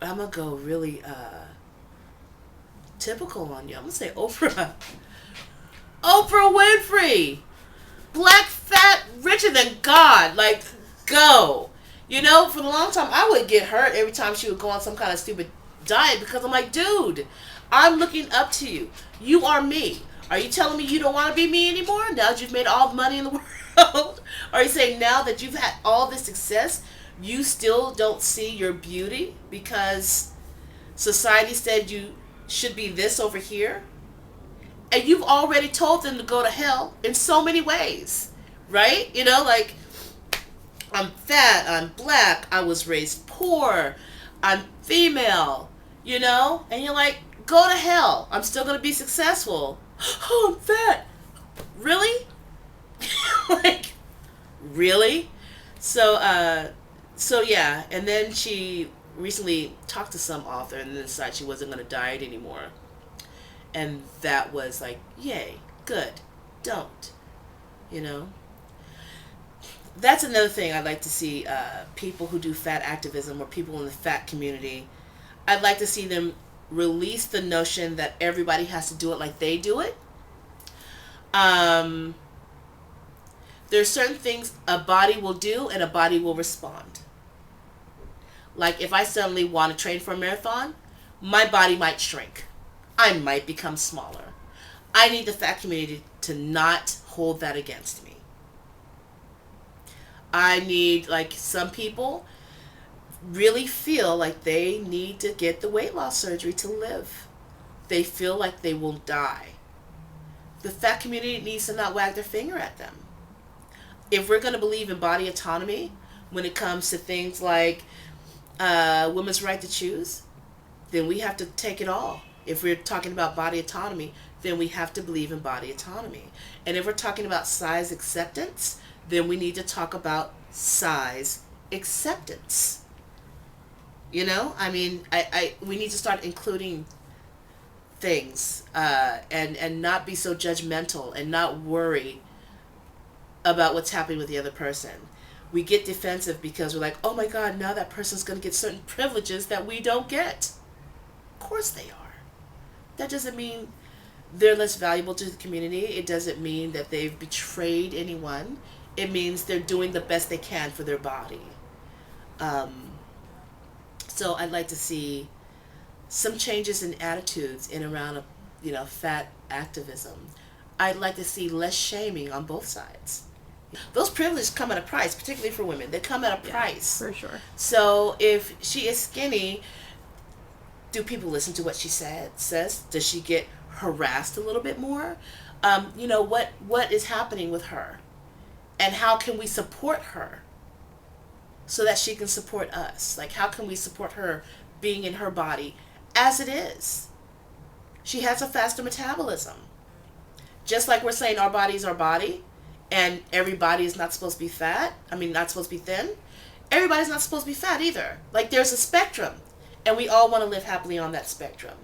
I'm gonna go really typical on you. I'm gonna say Oprah. Oprah Winfrey. Black, fat, richer than God. Like, go. You know, for a long time, I would get hurt every time she would go on some kind of stupid diet because I'm like, dude, I'm looking up to you. You are me. Are you telling me you don't want to be me anymore now that you've made all the money in the world? Are you saying now that you've had all this success, you still don't see your beauty because society said you should be this over here? And you've already told them to go to hell in so many ways, right? You know, like, I'm fat, I'm black, I was raised poor, I'm female, you know? And you're like, go to hell. I'm still going to be successful. Oh, I'm fat. Really? Like, really? So, so yeah. And then she recently talked to some author and then decided she wasn't going to diet anymore. And that was like, yay, good, don't, you know? That's another thing I'd like to see, people who do fat activism or people in the fat community. I'd like to see them release the notion that everybody has to do it like they do it. Um, there's certain things a body will do and a body will respond. Like if I suddenly want to train for a marathon, my body might shrink. I might become smaller. I need the fat community to not hold that against me. I need, like, some people really feel like they need to get the weight loss surgery to live. They feel like they will die. The fat community needs to not wag their finger at them. If we're going to believe in body autonomy when it comes to things like women's right to choose, then we have to take it all. If we're talking about body autonomy, then we have to believe in body autonomy. And if we're talking about size acceptance, then we need to talk about size acceptance. You know, I mean, we need to start including things, and not be so judgmental and not worry about what's happening with the other person. We get defensive because we're like, oh my God, now that person's going to get certain privileges that we don't get. Of course they are. That doesn't mean they're less valuable to the community. It doesn't mean that they've betrayed anyone. It means they're doing the best they can for their body. Um, so I'd like to see some changes in attitudes in around, fat activism. I'd like to see less shaming on both sides. Those privileges come at a price, particularly for women. They come at a price. For sure. So if she is skinny, do people listen to what she says? Does she get harassed a little bit more? What is happening with her? And how can we support her so that she can support us? Like, how can we support her being in her body as it is? She has a faster metabolism. Just like we're saying our body's our body, and everybody is not supposed to be fat. I mean, not supposed to be thin. Everybody's not supposed to be fat either. Like, there's a spectrum, and we all want to live happily on that spectrum.